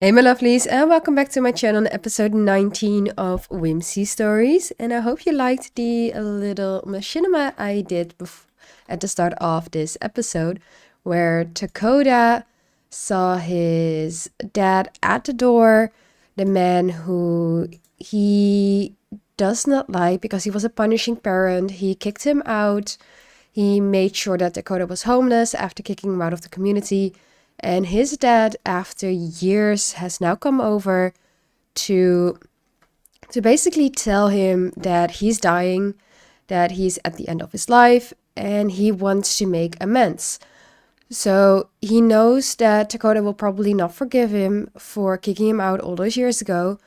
Hey my lovelies, and welcome back to my channel, episode 19 of Whimsy Stories. And I hope you liked the little machinima I did at the start of this episode, where Takoda saw his dad at the door, the man who he does not like because he was a punishing parent. He kicked him out. He made sure that Takoda was homeless after kicking him out of the community. And his dad, after years, has now come over to basically tell him that he's dying, that he's at the end of his life, and he wants to make amends. So he knows that Takoda will probably not forgive him for kicking him out all those years ago.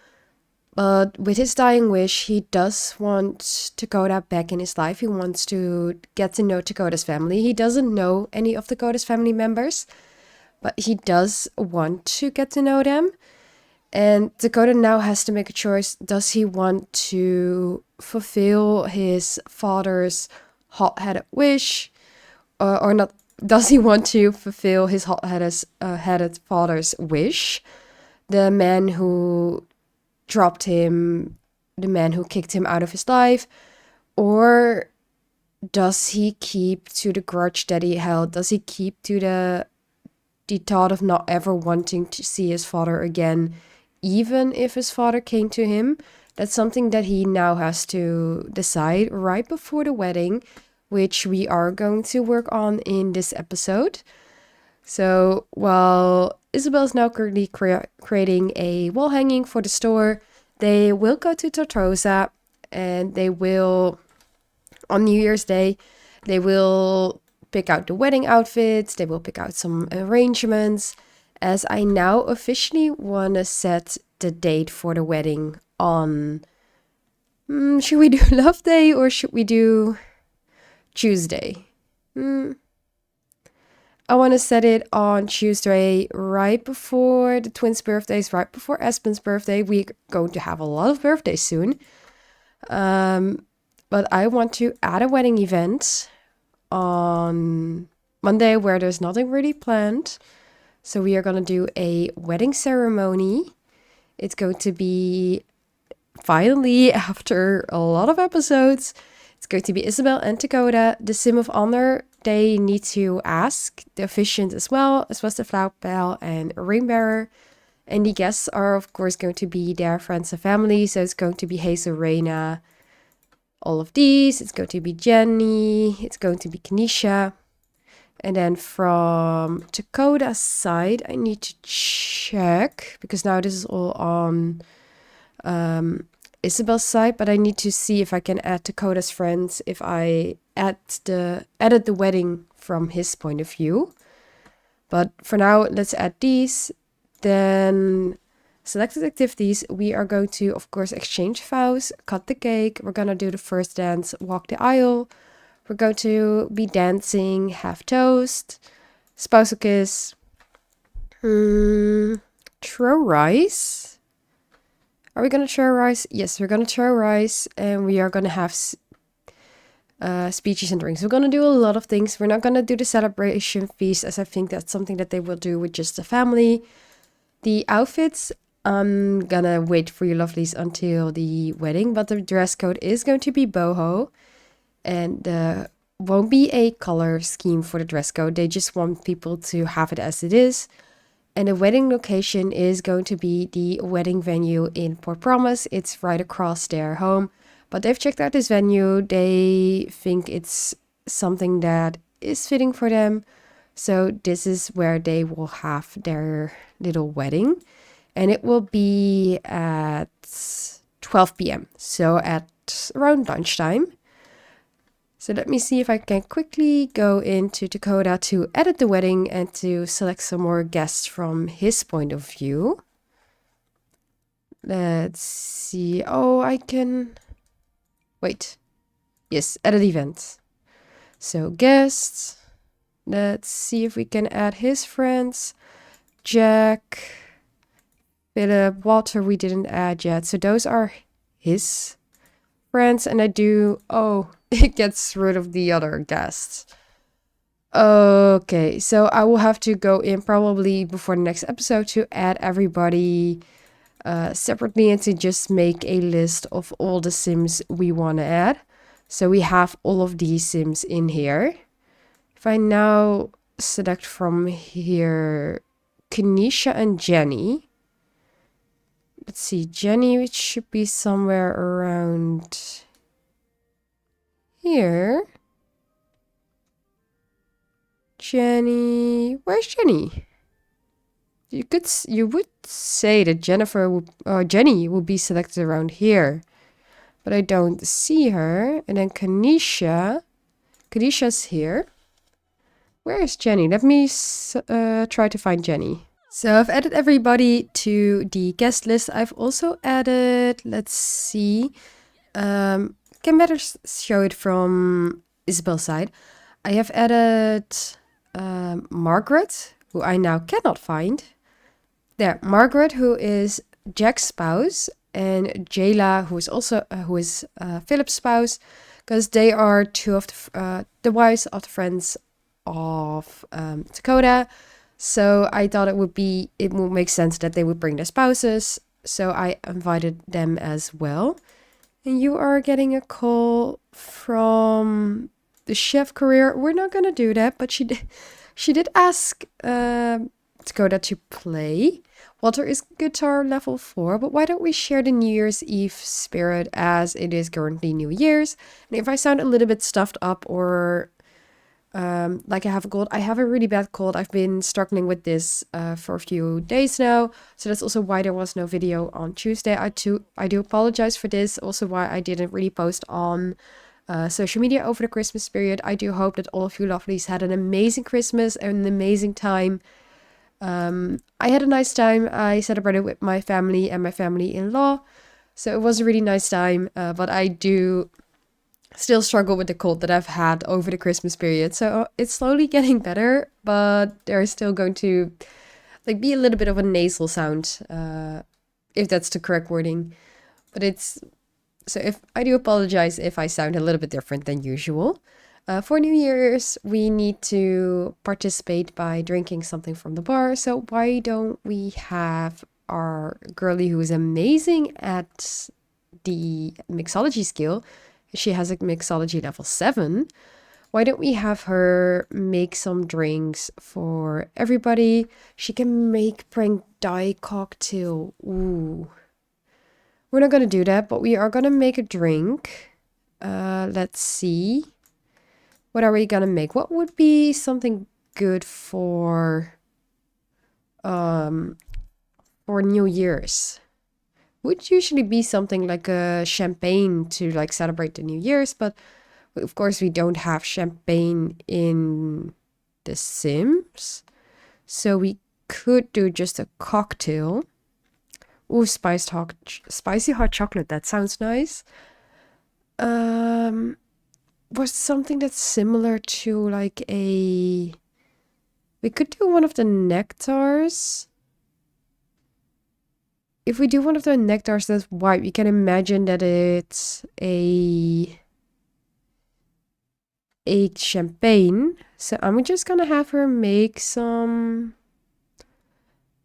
But with his dying wish, he does want Takoda back in his life. He wants to get to know Takoda's family. He doesn't know any of Takoda's family members, but he does want to get to know them. And Takoda now has to make a choice. Does he want to fulfill his father's hot-headed wish? Or not? Does he want to fulfill his hot-headed father's wish? The man who dropped him, the man who kicked him out of his life? Or does he keep to the grudge that he held? Does he keep to the thought of not ever wanting to see his father again, even if his father came to him? That's something that he now has to decide right before the wedding, which we are going to work on in this episode. So while Isabel is now currently creating a wall hanging for the store, they will go to Tortosa, and they will, on New Year's Day, they will pick out the wedding outfits, they will pick out some arrangements, as I now officially want to set the date for the wedding on, should we do Love Day or should we do Tuesday? I want to set it on Tuesday, right before the twins' birthdays, right before Espen's birthday. We're going to have a lot of birthdays soon. But I want to add a wedding event on Monday where there's nothing really planned. So we are going to do a wedding ceremony. It's going to be, finally, after a lot of episodes, it's going to be Isabel and Takoda. The sim of honor, they need to ask the officiant as well as the flower bell and ring bearer. And the guests are, of course, going to be their friends and family. So it's going to be Hazel, Reina, all of these. It's going to be Jenny. It's going to be Kanisha. And then from Takoda's side, I need to check, because now this is all on Isabel's side, but I need to see if I can add Takoda's friends, if I edit the wedding from his point of view. But for now, let's add these. Then selected activities, we are going to, of course, exchange vows, cut the cake. We're going to do the first dance, walk the aisle. We're going to be dancing, have toast, spousal kiss, throw rice. Are we going to throw rice? Yes, we're going to throw rice, and we are going to have speeches and drinks. We're going to do a lot of things. We're not going to do the celebration feast, as I think that's something that they will do with just the family. The outfits, I'm going to wait for you lovelies until the wedding, but the dress code is going to be boho. And there won't be a color scheme for the dress code. They just want people to have it as it is. And the wedding location is going to be the wedding venue in Port Promise. It's right across their home. But they've checked out this venue. They think it's something that is fitting for them. So this is where they will have their little wedding. And it will be at 12 p.m. So at around lunchtime. So let me see if I can quickly go into Takoda to edit the wedding and to select some more guests from his point of view. Let's see. Oh, I can... Wait. Yes, edit event. So guests. Let's see if we can add his friends. Jack, Philip, Walter we didn't add yet. So those are his friends. And I do... Oh... it gets rid of the other guests. Okay, so I will have to go in probably before the next episode to add everybody separately and to just make a list of all the Sims we want to add. So we have all of these Sims in here. If I now select from here Kanisha and Jenny. Let's see, Jenny, it should be somewhere around here. Jenny, where's Jenny? You would say that Jenny would be selected around here, but I don't see her. And then Kanisha's here. Where is Jenny? Let me try to find Jenny. So I've added everybody to the guest list. I've also added, let's see, can better show it from Isabel's side. I have added Margaret, who I now cannot find. There, Margaret, who is Jack's spouse, and Jayla, who is also Philip's spouse, because they are two of the wives of the friends of Takoda. So I thought it would make sense that they would bring their spouses. So I invited them as well. And you are getting a call from the chef career. We're not gonna do that, but she did ask Takoda to play. Walter is guitar level 4, but why don't we share the New Year's Eve spirit as it is currently New Year's? And if I sound a little bit stuffed up or like I have a cold, I have a really bad cold. I've been struggling with this for a few days now. So that's also why there was no video on Tuesday. I do apologize for this. Also why I didn't really post on social media over the Christmas period. I do hope that all of you lovelies had an amazing Christmas and an amazing time. I had a nice time. I celebrated with my family and my family-in-law. So it was a really nice time. But I do still struggle with the cold that I've had over the Christmas period. So it's slowly getting better, but there's still going to be a little bit of a nasal sound, if that's the correct wording. But if I do apologize if I sound a little bit different than usual. For New Year's, we need to participate by drinking something from the bar. So why don't we have our girlie who is amazing at the mixology skill? She has a mixology level 7. Why don't we have her make some drinks for everybody? She can make prank dye cocktail. Ooh. We're not going to do that, but we are going to make a drink. Let's see. What are we going to make? What would be something good for New Year's? Would usually be something like a champagne to celebrate the New Year's, but of course we don't have champagne in The Sims, so we could do just a cocktail. Ooh, spicy hot chocolate, that sounds nice. Was something that's similar to we could do one of the nectars. If we do one of the nectars that's white, we can imagine that it's a champagne. So I'm just gonna have her make some,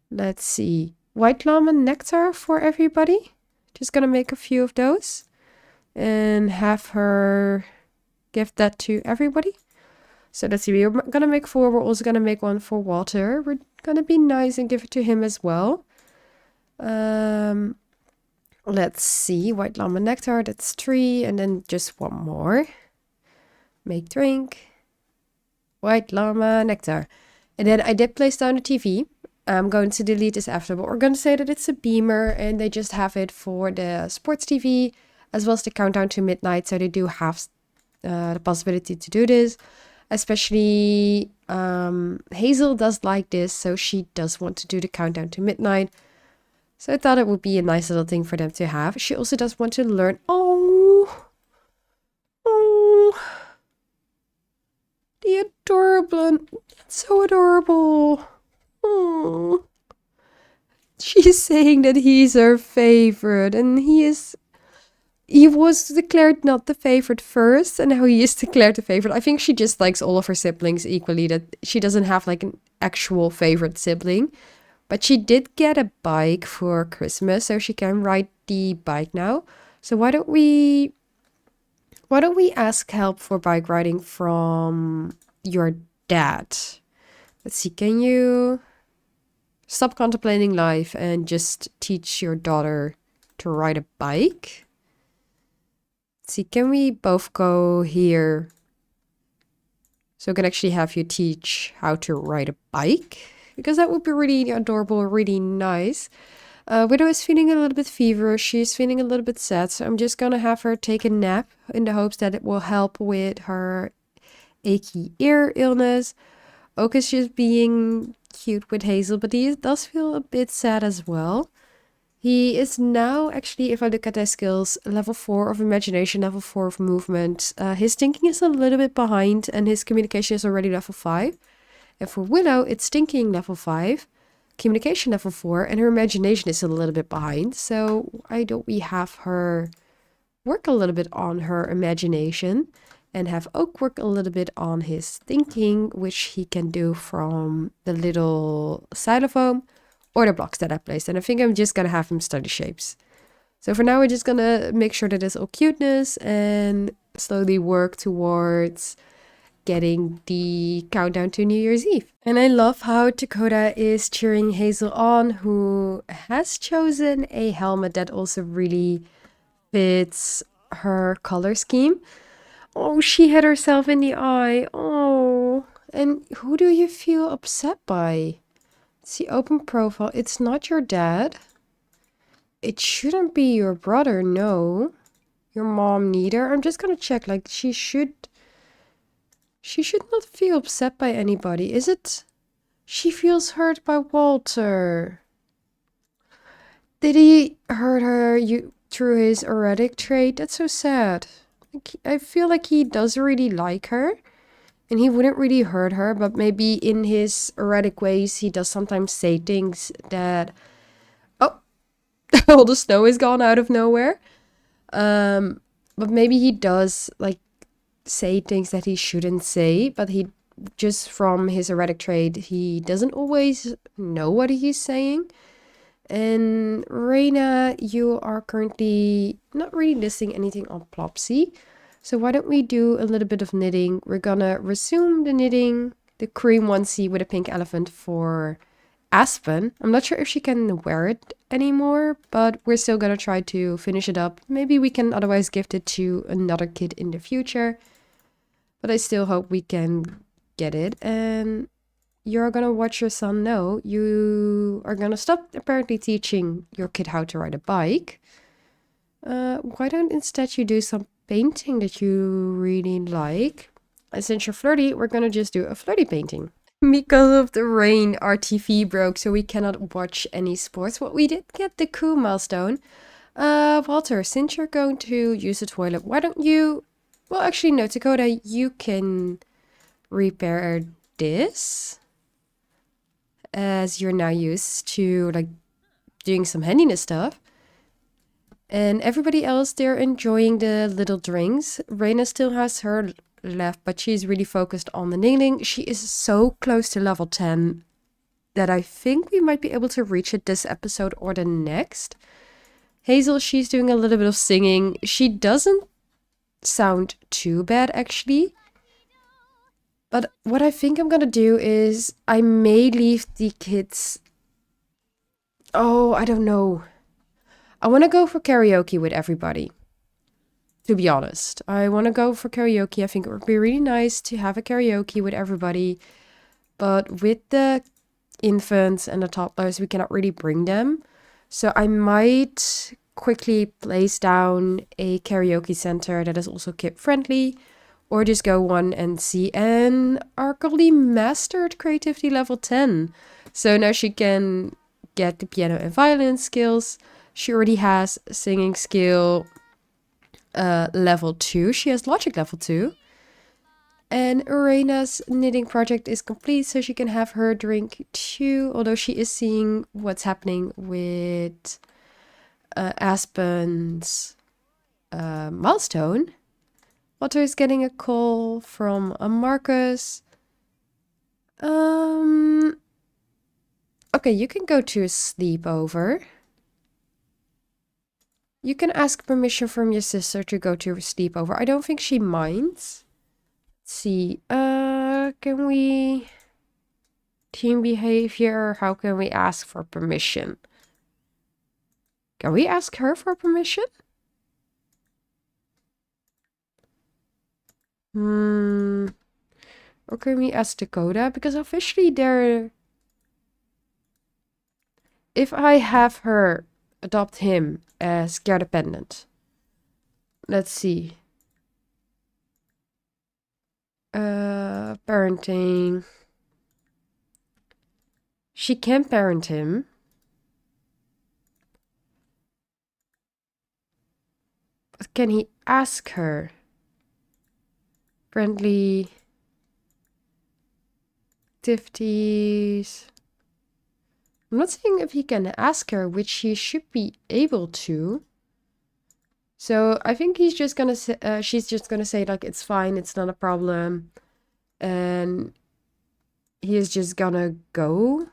let's see, white llama nectar for everybody. Just gonna make a few of those and have her give that to everybody. So let's see, we're gonna make 4. We're also gonna make one for Walter. We're gonna be nice and give it to him as well. Let's see, white llama nectar, that's 3, and then just one more. Make drink, white llama nectar. And then I did place down the TV. I'm going to delete this after, but we're going to say that it's a beamer and they just have it for the sports TV as well as the countdown to midnight. So they do have the possibility to do this. Especially Hazel does like this, so she does want to do the countdown to midnight. So I thought it would be a nice little thing for them to have. She also does want to learn. Oh, the adorable, so adorable. Oh, she's saying that he's her favorite, and he is he was declared not the favorite first, and now he is declared the favorite. I think she just likes all of her siblings equally, that she doesn't have like an actual favorite sibling. But she did get a bike for Christmas, so she can ride the bike now. So why don't we ask help for bike riding from your dad? Let's see, can you stop contemplating life and just teach your daughter to ride a bike? Let's see, can we both go here? So I can actually have you teach how to ride a bike, because that would be really adorable, really nice. Widow is feeling a little bit feverish. She's feeling a little bit sad. So I'm just gonna have her take a nap in the hopes that it will help with her achy ear illness. Oak is just being cute with Hazel, but he does feel a bit sad as well. He is now, actually, if I look at his skills, level 4 of imagination, level 4 of movement. His thinking is a little bit behind, and his communication is already level 5. And for Willow, it's thinking level 5, communication level 4, and her imagination is a little bit behind. So why don't we have her work a little bit on her imagination and have Oak work a little bit on his thinking, which he can do from the little xylophone or the blocks that I placed. And I think I'm just gonna have him study shapes. So for now, we're just gonna make sure that it's all cuteness and slowly work towards getting the countdown to New Year's Eve. And I love how Takoda is cheering Hazel on, who has chosen a helmet that also really fits her color scheme. Oh, she hit herself in the eye. Oh, and who do you feel upset by? See, open profile. It's not your dad. It shouldn't be your brother, no. Your mom neither. I'm just gonna check, like, she should not feel upset by anybody, is it? She feels hurt by Walter. Did he hurt her through his erratic trait? That's so sad. I feel like he does really like her, and he wouldn't really hurt her, but maybe in his erratic ways, he does sometimes say things that... Oh, all the snow is gone out of nowhere. But maybe he does, like, say things that he shouldn't say, but he just from his erratic trait, he doesn't always know what he's saying. And Reina, you are currently not really listing anything on Plopsy. So why don't we do a little bit of knitting? We're gonna resume the knitting, the cream onesie with a pink elephant for Aspen. I'm not sure if she can wear it anymore, but we're still gonna try to finish it up. Maybe we can otherwise gift it to another kid in the future. But I still hope we can get it. And you're gonna watch your son know. You are gonna stop apparently teaching your kid how to ride a bike. Why don't instead you do some painting that you really like? And since you're flirty, we're gonna just do a flirty painting. Because of the rain, our TV broke, so we cannot watch any sports. But we did get the cool milestone. Walter, since you're going to use the toilet, why don't you... Well, actually, no, Takoda, you can repair this, as you're now used to, like, doing some handiness stuff. And everybody else, they're enjoying the little drinks. Reina still has her left, but she's really focused on the knitting. She is so close to level 10 that I think we might be able to reach it this episode or the next. Hazel, she's doing a little bit of singing. She doesn't sound too bad, actually. But what I think I'm gonna do is I may leave the kids... Oh, I don't know. I want to go for karaoke with everybody. To be honest, I want to go for karaoke. I think it would be really nice to have a karaoke with everybody. But with the infants and the toddlers, we cannot really bring them. So I might quickly place down a karaoke center that is also kid friendly. Or just go one and see. And our girlie mastered creativity level 10. So now she can get the piano and violin skills. She already has singing skill level 2. She has logic level 2. And Urena's knitting project is complete, so she can have her drink too. Although she is seeing what's happening with Aspen's milestone. Walter is getting a call from Marcus. Okay, you can go to a sleepover. You can ask permission from your sister to go to a sleepover. I don't think she minds. Let's see. Can we... Team behavior. How can we ask for permission? Can we ask her for permission? Or can we ask Takoda? Because officially they're... If I have her adopt him as care dependent. Let's see. Parenting. She can parent him. But can he ask her? Friendly activities. I'm not saying if he can ask her, which he should be able to. So I think he's just gonna say, she's just gonna say like, it's fine, it's not a problem. And he is just gonna go.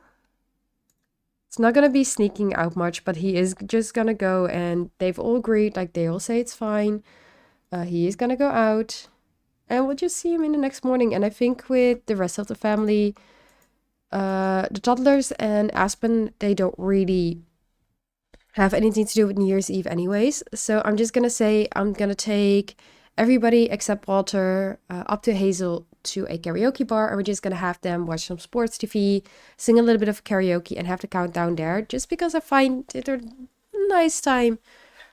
It's not gonna be sneaking out much, but he is just gonna go, and they've all agreed, like they all say it's fine. He is gonna go out, and we'll just see him in the next morning. And I think with the rest of the family, the toddlers and Aspen, they don't really have anything to do with New Year's Eve anyways. So I'm just gonna say I'm gonna take everybody except Walter up to Hazel to a karaoke bar, and we're just gonna have them watch some sports TV, sing a little bit of karaoke, and have the countdown there, just because I find it a nice time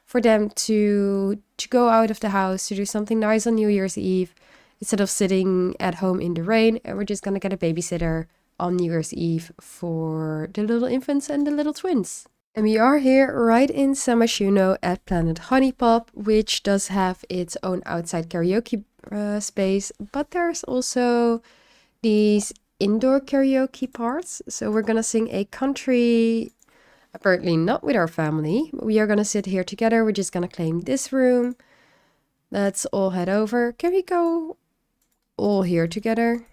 for them to go out of the house, to do something nice on New Year's Eve, instead of sitting at home in the rain. And we're just gonna get a babysitter on New Year's Eve for the little infants and the little twins. And we are here right in Samashino at Planet Honeypop, which does have its own outside karaoke space, but there's also these indoor karaoke parts. So we're gonna sing a country, apparently not with our family, but we are gonna sit here together. We're just gonna claim this room. Let's all head over. Can we go all here together?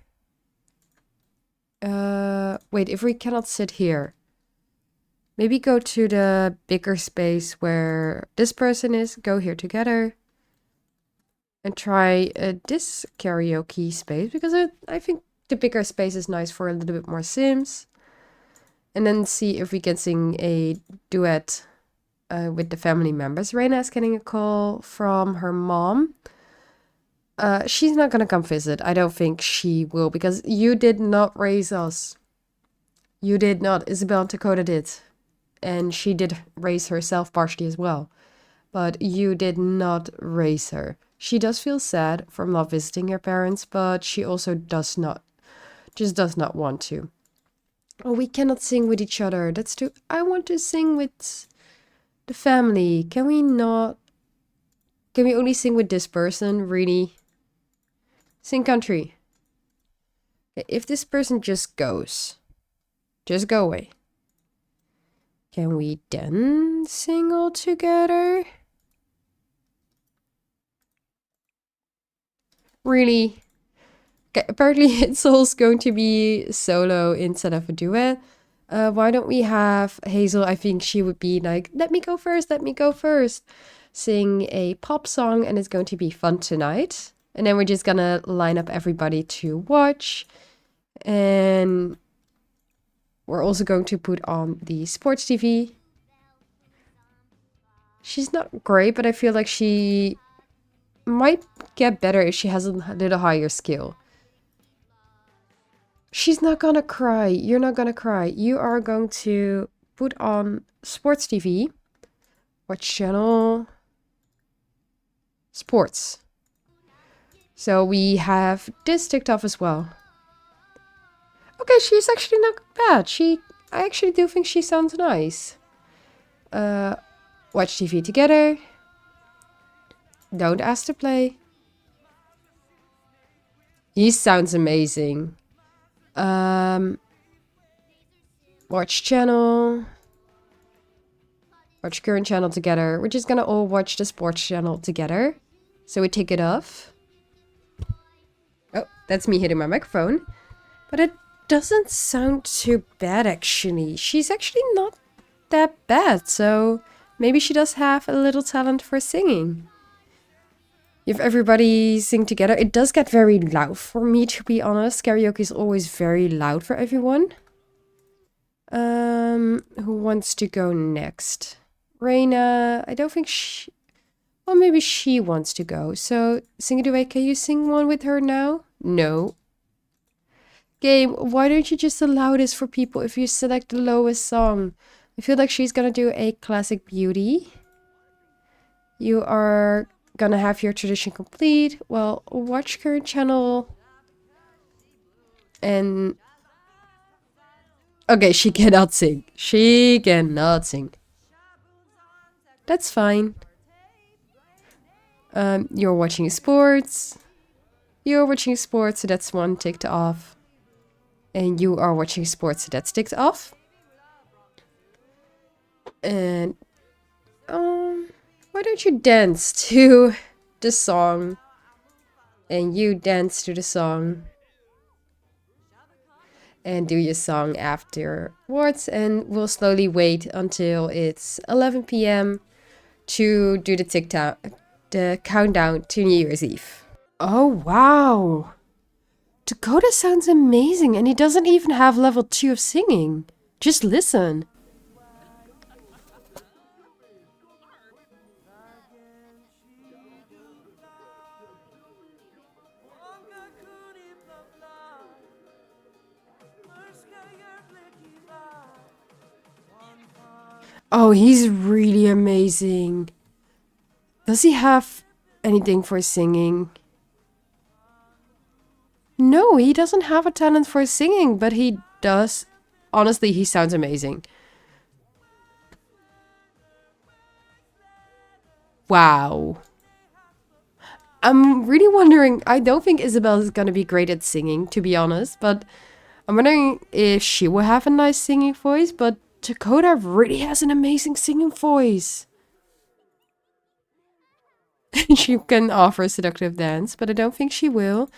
Wait, if we cannot sit here, maybe go to the bigger space where this person is, go here together, and try this karaoke space, because I think the bigger space is nice for a little bit more Sims. And then see if we can sing a duet with the family members. Reina is getting a call from her mom. She's not gonna come visit. I don't think she will, because you did not raise us. You did not. Isabel and Takoda did. And she did raise herself partially as well. But you did not raise her. She does feel sad from not visiting her parents, but she also does not want to. Oh, we cannot sing with each other. That's too... I want to sing with the family. Can we not... Can we only sing with this person? Really? Sing country. If this person just goes, just go away. Can we then sing all together? Really? Okay, apparently it's also going to be solo instead of a duet. Why don't we have Hazel? I think she would be like, let me go first, let me go first. Sing a pop song, and it's going to be fun tonight. And then we're just gonna line up everybody to watch. And we're also going to put on the sports TV. She's not great, but I feel like she might get better if she has a little higher skill. She's not gonna cry. You're not gonna cry. You are going to put on sports TV. What channel? Sports. So we have this ticked off as well. Okay, she's actually not bad. I actually do think she sounds nice. Watch TV together. Don't ask to play. He sounds amazing. Watch channel. Watch current channel together. We're just gonna all watch the sports channel together. So we take it off. Oh, that's me hitting my microphone. But it doesn't sound too bad, actually. She's actually not that bad, so maybe she does have a little talent for singing. If everybody sing together, it does get very loud for me, to be honest. Karaoke is always very loud for everyone. Who wants to go next? Reina, I don't think she... Well, maybe she wants to go. So, sing it away. Can you sing one with her now? No. Game, why don't you just allow this for people if you select the lowest song? I feel like she's gonna do a classic beauty. You are gonna have your tradition complete. Well, watch current channel. And... Okay, she cannot sing. She cannot sing. That's fine. You're watching sports. You're watching sports, so that's one ticked off. And you are watching sports, so that's ticked off. And why don't you dance to the song? And you dance to the song. And do your song afterwards. And we'll slowly wait until it's 11 p.m. to do the countdown to New Year's Eve. Oh, wow. Takoda sounds amazing, and he doesn't even have level 2 of singing. Just listen. Oh, he's really amazing. Does he have anything for singing? No, he doesn't have a talent for singing, but he does. Honestly, he sounds amazing. Wow. I'm really wondering, I don't think Isabel is gonna be great at singing, to be honest, but I'm wondering if she will have a nice singing voice, but Takoda really has an amazing singing voice. She can offer a seductive dance, but I don't think she will.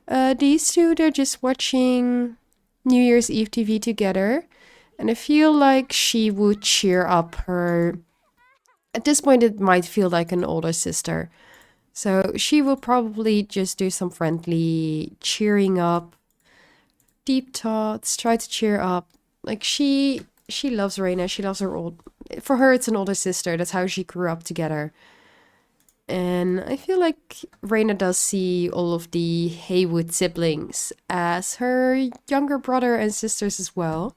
These two, they're just watching New Year's Eve TV together. And I feel like she would cheer up her... At this point, it might feel like an older sister. So she will probably just do some friendly cheering up. Deep thoughts, try to cheer up. Like she loves Reina, she loves her old... For her, it's an older sister. That's how she grew up together. And I feel like Reina does see all of the Haywood siblings as her younger brother and sisters as well.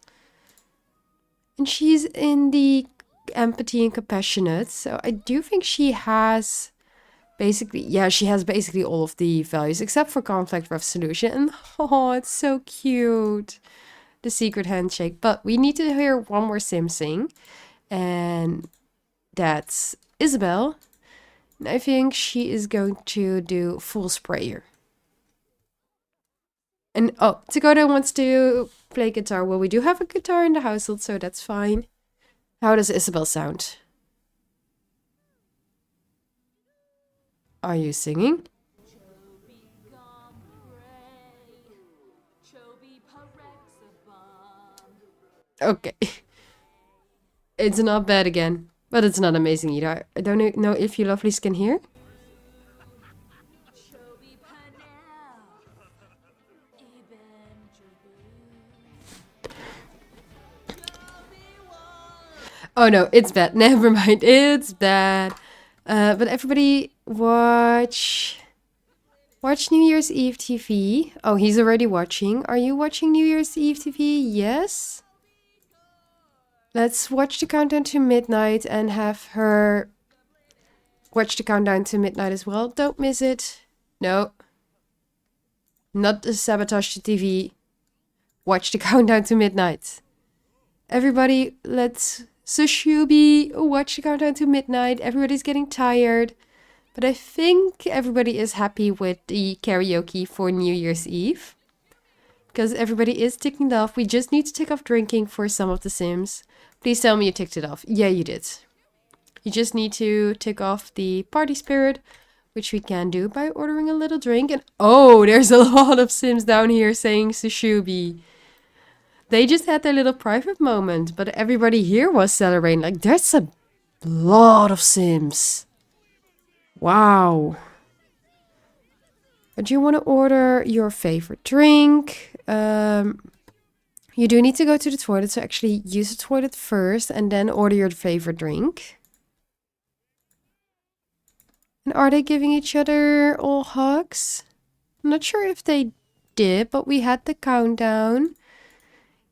And she's in the empathy and compassionate. So I do think she has basically, yeah, she has basically all of the values except for conflict resolution. And oh, it's so cute. The secret handshake. But we need to hear one more sim sing. And that's Isabel. I think she is going to do full sprayer. And oh, Takoda wants to play guitar. Well, we do have a guitar in the household, so that's fine. How does Isabel sound? Are you singing? Okay. It's not bad again. But it's not amazing either. I don't know if you lovelies can hear. Oh no, it's bad. Never mind, it's bad. But everybody watch New Year's Eve TV. Oh, he's already watching. Are you watching New Year's Eve TV? Yes. Let's watch the countdown to midnight and have her watch the countdown to midnight as well. Don't miss it. No. Not the sabotage the TV. Watch the countdown to midnight. Everybody, let's sushubi watch the countdown to midnight. Everybody's getting tired. But I think everybody is happy with the karaoke for New Year's Eve. Because everybody is ticking it off. We just need to tick off drinking for some of the sims. Please tell me you ticked it off. Yeah, you did. You just need to tick off the party spirit, which we can do by ordering a little drink. And oh, there's a lot of Sims down here saying Sushubi. They just had their little private moment, but everybody here was celebrating. Like, there's a lot of Sims. Wow. But you want to order your favorite drink. You do need to go to the toilet, so actually use the toilet first and then order your favorite drink. And are they giving each other all hugs? I'm not sure if they did, but we had the countdown.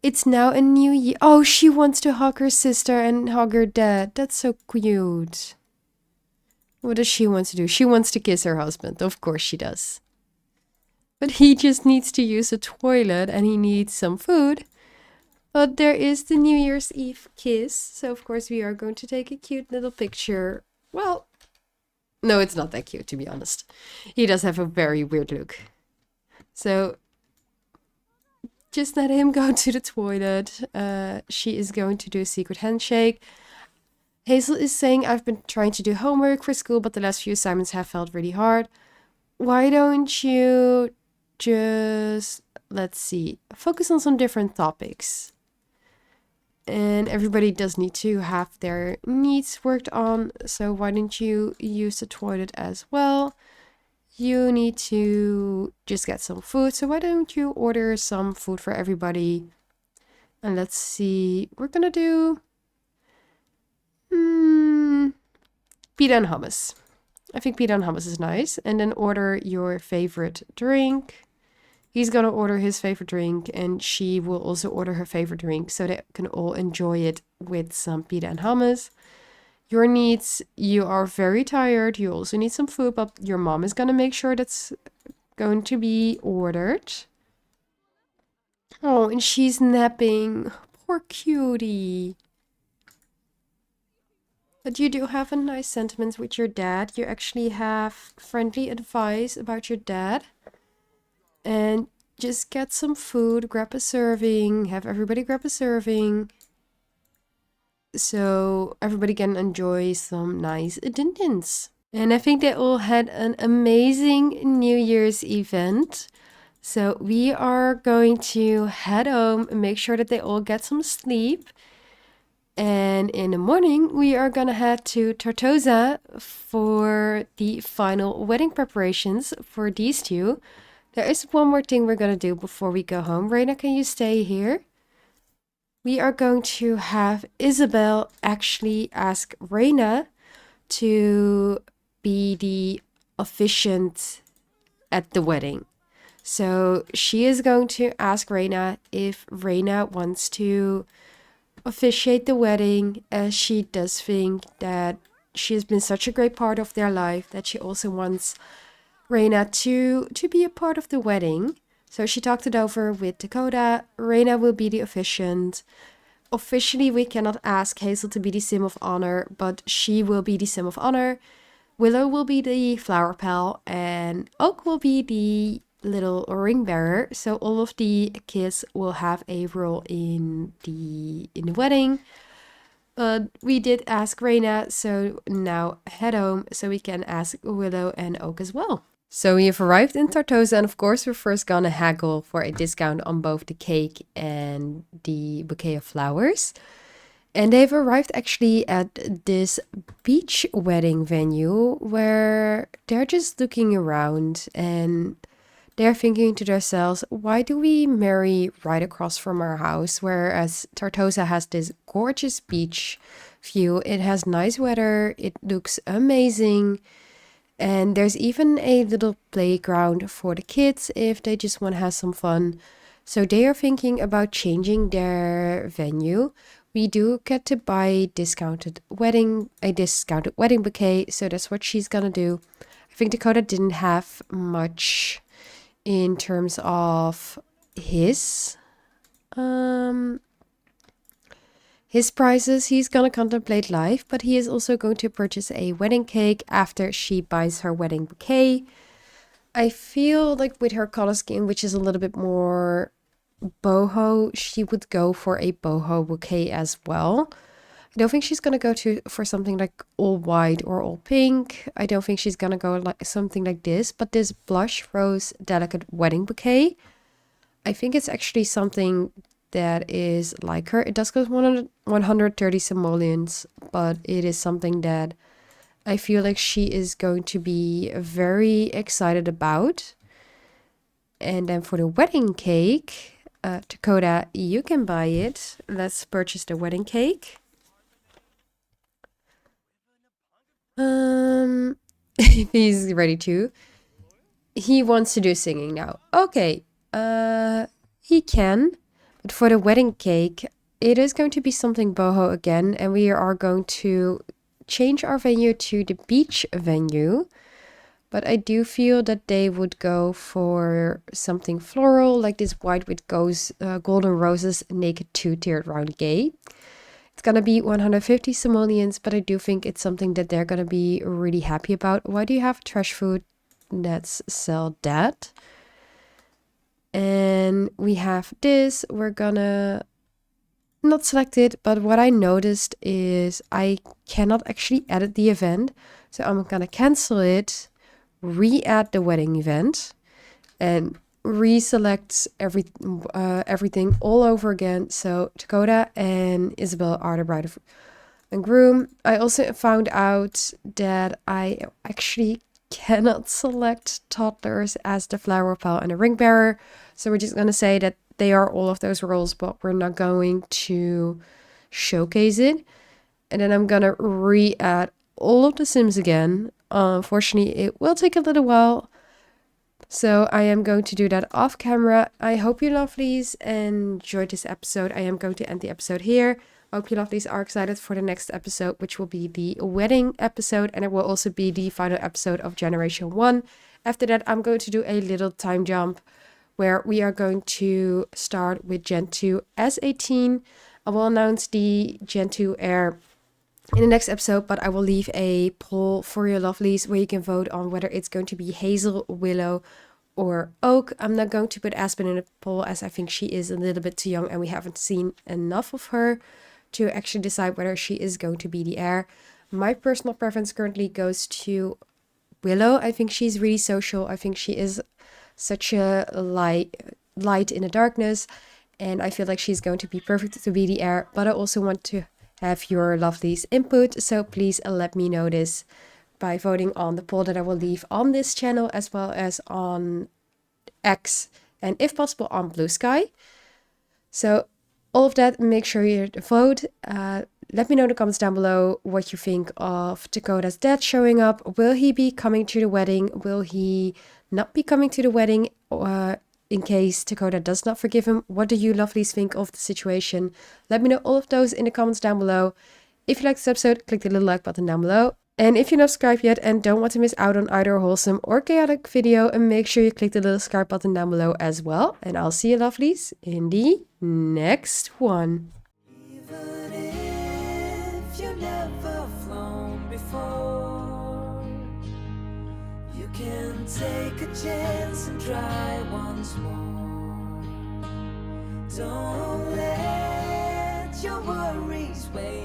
It's now a new year. Oh, she wants to hug her sister and hug her dad. That's so cute. What does she want to do? She wants to kiss her husband. Of course she does. But he just needs to use the toilet and he needs some food. But there is the New Year's Eve kiss. So of course we are going to take a cute little picture. Well, no, it's not that cute, to be honest. He does have a very weird look. So just let him go to the toilet. She is going to do a secret handshake. Hazel is saying, I've been trying to do homework for school, but the last few assignments have felt really hard. Why don't you just, let's see, focus on some different topics? And everybody does need to have their needs worked on. So why don't you use the toilet as well? You need to just get some food. So why don't you order some food for everybody? And let's see, we're gonna do pita and hummus. I think pita and hummus is nice. And then order your favorite drink. He's gonna order his favorite drink and she will also order her favorite drink so they can all enjoy it with some pita and hummus. Your needs, you are very tired. You also need some food, but your mom is gonna make sure that's going to be ordered. Oh, and she's napping. Poor cutie. But you do have a nice sentiment with your dad. You actually have friendly advice about your dad. And just get some food, grab a serving, have everybody grab a serving. So everybody can enjoy some nice din-dins. And I think they all had an amazing New Year's event. So we are going to head home and make sure that they all get some sleep. And in the morning, we are gonna head to Tortosa for the final wedding preparations for these two. There is one more thing we're gonna do before we go home. Reina, can you stay here? We are going to have Isabel actually ask Reina to be the officiant at the wedding. So she is going to ask Reina if Reina wants to officiate the wedding, as she does think that she has been such a great part of their life that she also wants Reina to be a part of the wedding. So she talked it over with Takoda. Reina will be the officiant. Officially, we cannot ask Hazel to be the sim of honor, but she will be the sim of honor. Willow will be the flower pal, and Oak will be the little ring bearer. So all of the kids will have a role in the wedding. But we did ask Reina, so now head home so we can ask Willow and Oak as well. So we have arrived in Tortosa, and of course we're first gonna haggle for a discount on both the cake and the bouquet of flowers. And they've arrived actually at this beach wedding venue where they're just looking around and they're thinking to themselves, why do we marry right across from our house? Whereas Tortosa has this gorgeous beach view. It has nice weather. It looks amazing. And there's even a little playground for the kids if they just want to have some fun. So they are thinking about changing their venue. We do get to buy a discounted wedding bouquet. So that's what she's gonna do. I think Takoda didn't have much in terms of his prices. He's gonna contemplate life, but he is also going to purchase a wedding cake after she buys her wedding bouquet. I feel like with her color scheme, which is a little bit more boho, she would go for a boho bouquet as well. I don't think she's gonna go for something like all white or all pink. I don't think she's gonna go like something like this, but this blush rose delicate wedding bouquet, I think it's actually something that is like her. It does cost 130 simoleons, but it is something that I feel like she is going to be very excited about. And then for the wedding cake, Takoda, you can buy it. Let's purchase the wedding cake. He's ready to. He wants to do singing now. Okay, he can. But for the wedding cake, it is going to be something boho again, and we are going to change our venue to the beach venue. But I do feel that they would go for something floral, like this white with golden roses, naked two-tiered round gay. It's gonna be 150 simoleons, but I do think it's something that they're gonna be really happy about. Why do you have trash food? Let's sell that. And we have this. We're gonna not select it, but what I noticed is I cannot actually edit the event. So I'm gonna cancel it, re-add the wedding event, and reselect everything all over again. So Takoda and Isabel are the bride and groom. I also found out that I actually cannot select toddlers as the flower pile and the ring bearer. So we're just gonna say that they are all of those roles, but we're not going to showcase it. And then I'm gonna re-add all of the Sims again. Unfortunately, it will take a little while. So I am going to do that off camera. I hope you lovelies enjoyed this episode. I am going to end the episode here. I hope you lovelies are excited for the next episode, which will be the wedding episode. And it will also be the final episode of Generation 1. After that, I'm going to do a little time jump where we are going to start with Gen 2 as a teen. I will announce the Gen 2 heir in the next episode, but I will leave a poll for your lovelies where you can vote on whether it's going to be Hazel, Willow, or Oak. I'm not going to put Aspen in the poll as I think she is a little bit too young and we haven't seen enough of her to actually decide whether she is going to be the heir. My personal preference currently goes to Willow. I think she's really social. I think she is such a light in the darkness, and I feel like she's going to be perfect to be the heir, but I also want to have your lovelies input, so please let me know this by voting on the poll that I will leave on this channel as well as on X and if possible on Blue Sky. So all of that, make sure you vote. Let me know in the comments down below what you think of Takoda's dad showing up. Will he be coming to the wedding? Will he not be coming to the wedding? In case Takoda does not forgive him, what do you lovelies think of the situation? Let me know all of those in the comments down below. If you liked this episode, click the little like button down below. And if you're not subscribed yet and don't want to miss out on either a wholesome or chaotic video, make sure you click the little subscribe button down below as well. And I'll see you lovelies in the next one. Even if you've never flown before, you can take a chance and try once more. Don't let your worries weigh